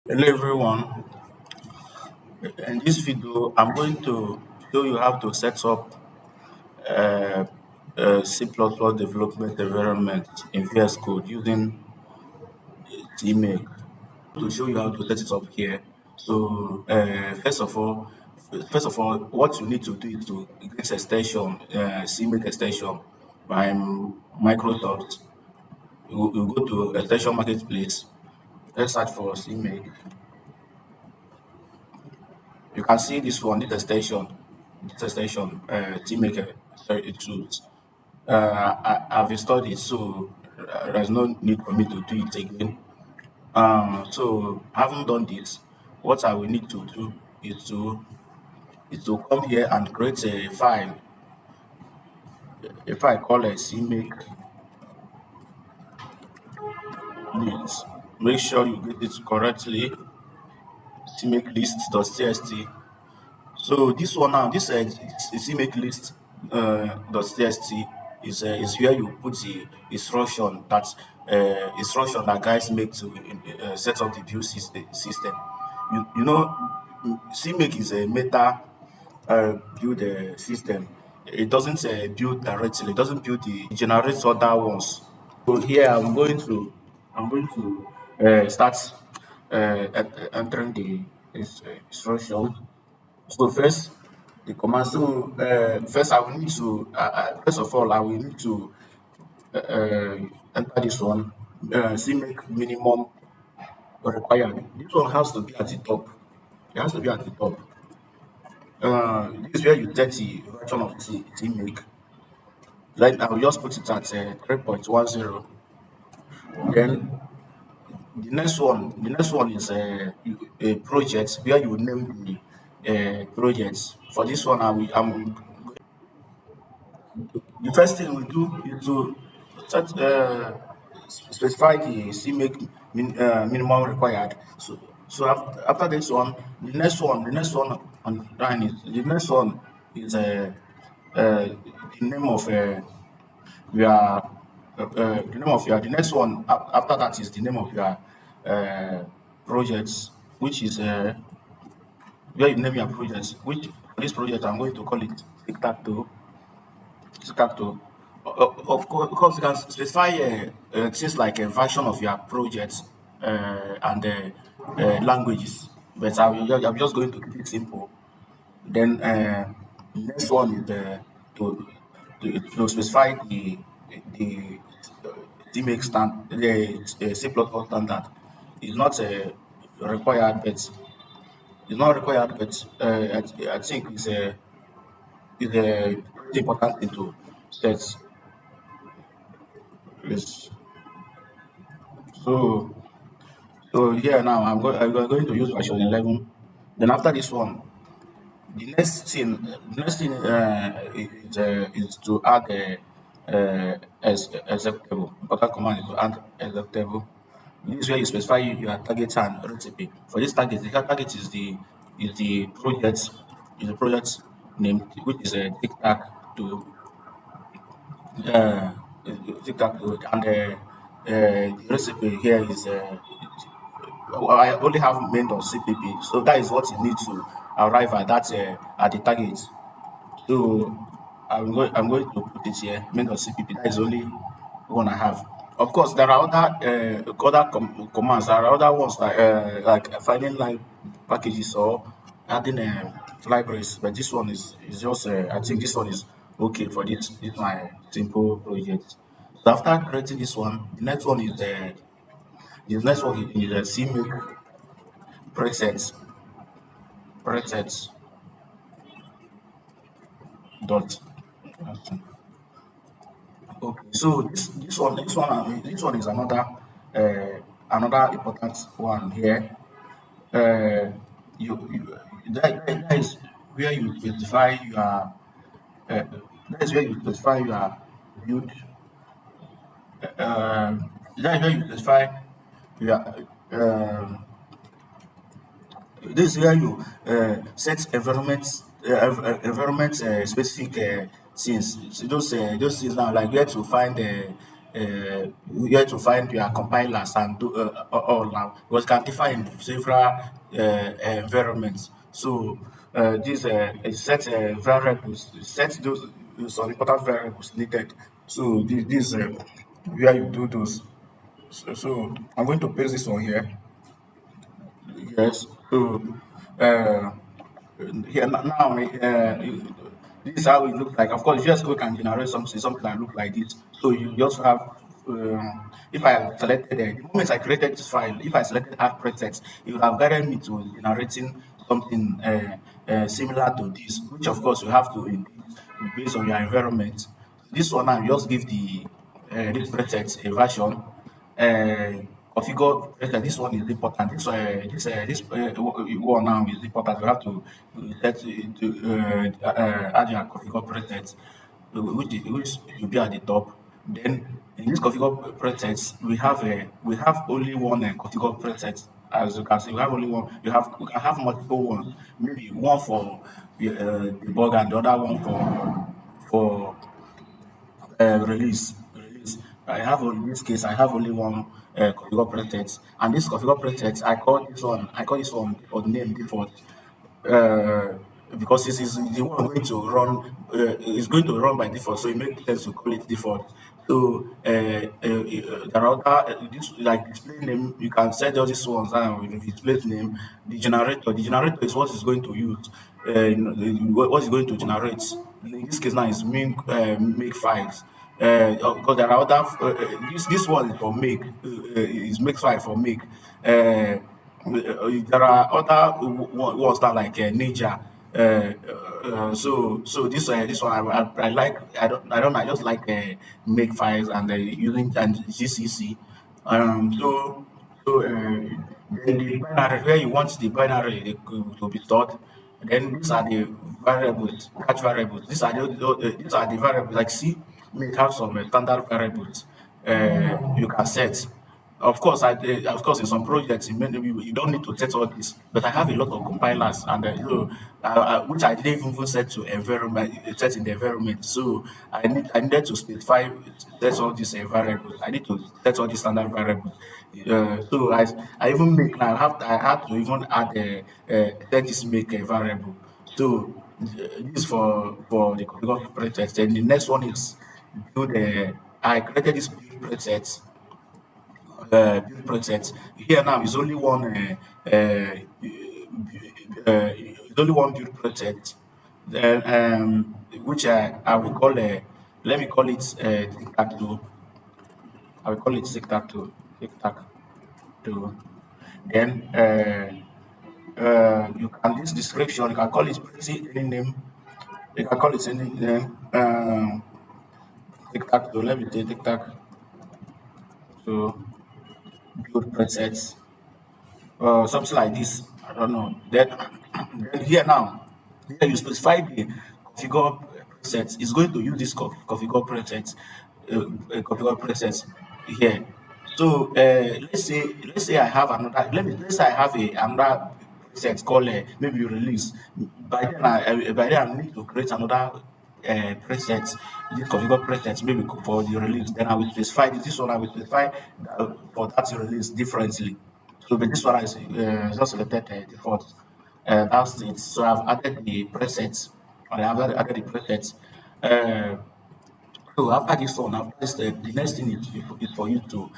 Hello everyone. In this video, I'm going to show you how to set up uh, a C++ development environment in Vscode using Cmake. To show you how to set it up here. So first of all, what you need to do is to get extension, Cmake extension by Microsoft. You go to extension marketplace. Let's search for Cmake. You can see this one, this extension, Cmake, sorry, tools. I've installed it, so there's no need for me to do it again. So having done this, what I will need to do is to come here and create a file called a Cmake list. Make sure you get it correctly. Cmake list.txt. So this one now, this CMake list .txt is where you put the instruction that guys make to set up the build system. You know, CMake is a meta build system. It doesn't build directly. It doesn't build the it generates other ones. So here I'm going to start entering the instruction. So first, the command. So first, I will need to. First of all, I will need to uh, enter this one. CMake minimum required. This one has to be at the top. It has to be at the top. This is where you set the version of CMake. Like I will just put it at 3.10. Then the next one is a project where you name the project. For this one, the first thing we do is to specify the CMake minimum required. So after this one, the next one on line is the next one is the name of your the name of your the next one after that is the name of your uh, project, which is where you name your project. Which for this project I'm going to call it tic tac toe. Scacto. Of course, you can specify things like a version of your project and languages, but I'm just going to keep it simple. Then the next one is to specify the CMake the C++ standard. It's not required, but I think it's a pretty important thing to set. Yes. So so here now I'm going to use version 11. Then after this one, the next thing is to add a executable. Important command is to add executable. This is where you specify your target and recipe. For this target, the target is the project name, which is a tic tac to uh, tic-tac-toe, and the recipe here is I only have main.cpp, so that is what you need to arrive at that at the target. So I'm going to put it here main.cpp. That is only one I have. Of course, there are other commands. There are other ones like finding live packages or adding libraries, but this one is just I think this one is okay for this my simple project. So after creating this one, the next one is a CMake presets presets dot. Okay, so this one is another important one here. Uh, that is where you specify your that is where you specify your build. Uh, that is where you specify your this is where you set environment specific things. So those things now, like where to find where to find your compilers and do all now, because it can differ in several environments. So this set variables, set those some important variables needed. So this where you do those. So I'm going to paste this on here. Yes. So uh, here now, this is how it looks like. Of course, just go can generate something that looks like this. So you just have, if I selected the moment I created this file, if I selected add presets, it would have guided me to generating something similar to this, which of course you have to edit based on your environment. This one now, you just give the this preset a version. Configure preset. This one is important. This one now is important. You have to set to add your configure preset, which should be at the top. Then in this configure presets, we have only one configure preset. As you can see, we have only one. We can have multiple ones. Maybe one for debug and the other one for release. In this case, I have only one configure preset, and this configure preset, I call this one default name default, uh, because this is the one going to run, is going to run by default, so it makes sense to call it default. So there are other, this like display name, you can set all these ones down with the display name. The generator is what is going to use, what is going to generate. In this case now is make files. Because there are other, this one is for make, is make file for make. There are other ones that like Ninja. So this one I like. I just like make files and using and GCC. Then the binary where you want the binary to be stored. Then these are the variables, catch variables. These are the variables. Like see, may have some standard variables you can set. Of course, in some projects, you don't need to set all this, but I have a lot of compilers, and which I didn't even set to environment, set in the environment. So I needed to set all these variables. I need to set all these standard variables. I even make now. I had to even add set this make a variable. So this is for the configure preset. Then the next one is build. I created this build preset build preset. Here now is only one is only one build preset. Then which I will call let me call it tic tac toe. I will call it tic tac toe. Tic tac toe. Then you can this description, you can call it pretty any name. You can call it any name. Tic tac toe. Let me say tic tac. So build presets. Something like this. I don't know. Then here now, here you specify the configure preset. It's going to use this configure preset here. So let's say I have another. Let's say I have another preset called maybe release. By then I need to create another preset, this configure preset maybe for the release. Then I will specify this one. I will specify for that release differently. So, but this one is just selected default. That's it. So I've added the presets. I have added the presets. Uh, so after this one, after this, the next thing is for you to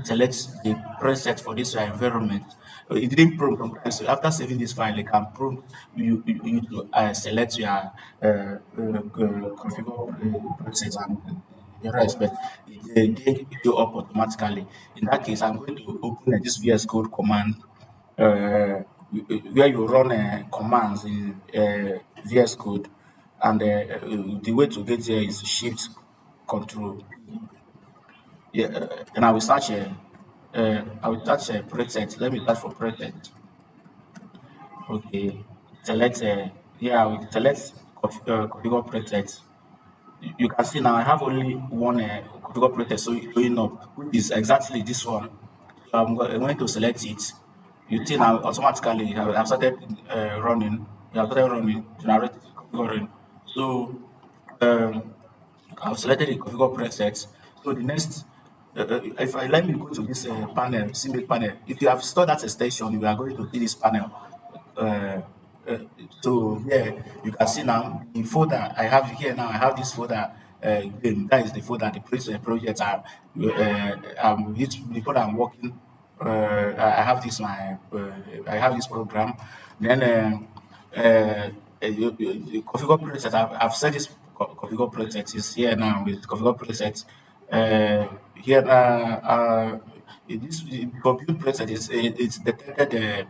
select the preset for this environment. It didn't prompt sometimes. So after saving this file, it can prompt you need to select your configure preset and the rest, but it didn't show up automatically. In that case, I'm going to open this Vscode command uh, where you run commands in Vscode, and the way to get there is Shift Control P. Yeah, and I will search a preset. Let me search for preset. Okay, select yeah, I will select configure preset. You can see now I have only one configure preset showing up, which is exactly this one. So I'm going to select it. You see now automatically I've started running. You have started running, generate configuring. So um, I've selected the configure preset. So the next, if I let me go to this panel, Cmake panel. If you have stored that extension, you are going to see this panel. Uh, uh, so here you can see now the folder I have here now. I have this folder. Game. That is the folder. The project it's the folder I'm working. I have this I have this program. Then the configure preset. I've set this configure preset is here now with configure preset. Here this for build preset is it's detected the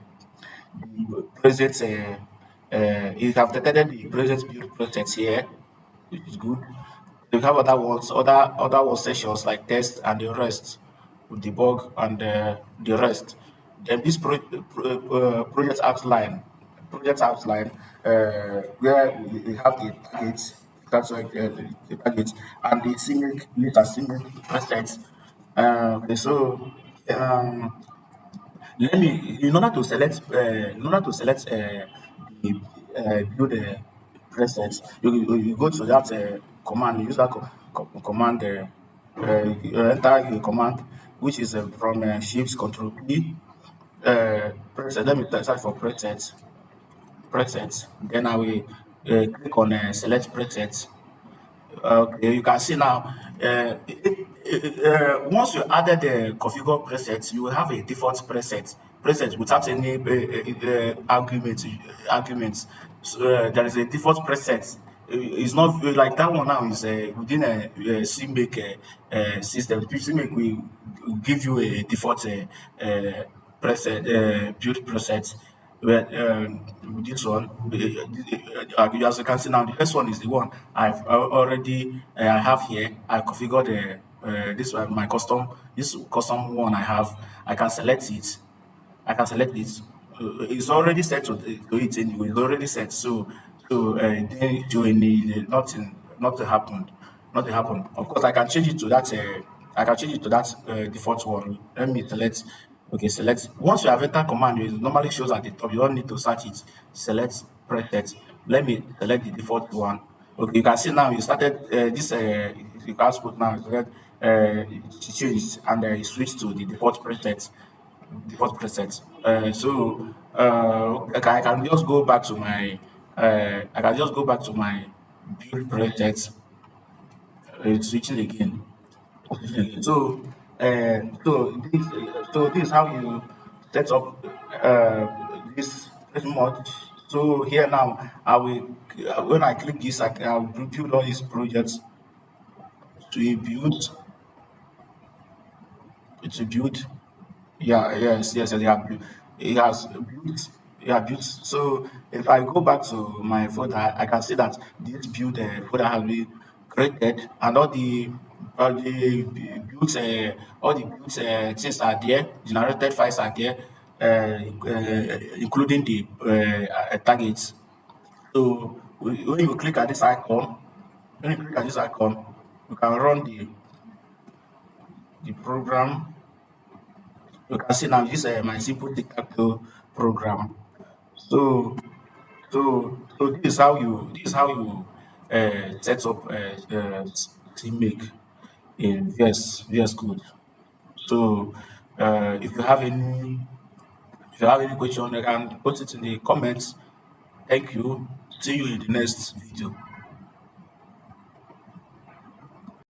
present you have detected the present build process here, which is good. You have other words sections like test and the rest, with debug and the rest. Then this project outline, where we have the target, that's like the target, and the Cmake list and Cmake presets. Okay, so um, let me in order to select the build preset, you go to that command, you use that command, you enter a command which is from shift control P, preset. Let me search for preset. Then I will click on select preset. Okay, you can see now. Once you added the configure preset, you will have a default preset without any arguments. So, there is a default preset. It's not like that one now is within a CMake system. CMake will give you a default preset, build preset. Well, with this one, as you can see now, the first one is the one I've already I have here. I configured this one, this custom one I have. I can select it. I can select it. It's already set to it anyway. It's already set. Then to any nothing happened. Nothing happened. Of course, I can change it to that. I can change it to that default one. Let me select. Okay, select. Once you have entered command, it normally shows at the top. You don't need to search it. Select preset. Let me select the default one. Okay, you can see now you started this. You can put now. Select. It changed and it switched to the default preset. I can just go back to my build preset. Switching again. Switching again. So this is how you set up this pretty much. So here now, I will when I click this, I will build all these projects to a build. It's a build. Yeah, yes, they have built. It has built. Yeah, built. So if I go back to my folder, I can see that this build folder has been created, and all the built things are there. Generated files are there, including the targets. So when you click at this icon, you can run the program. You can see now this my simple tic-tac-toe program. So this is how you set up CMake in VS Code. So if you have any question, you can post it in the comments. Thank you. See you in the next video.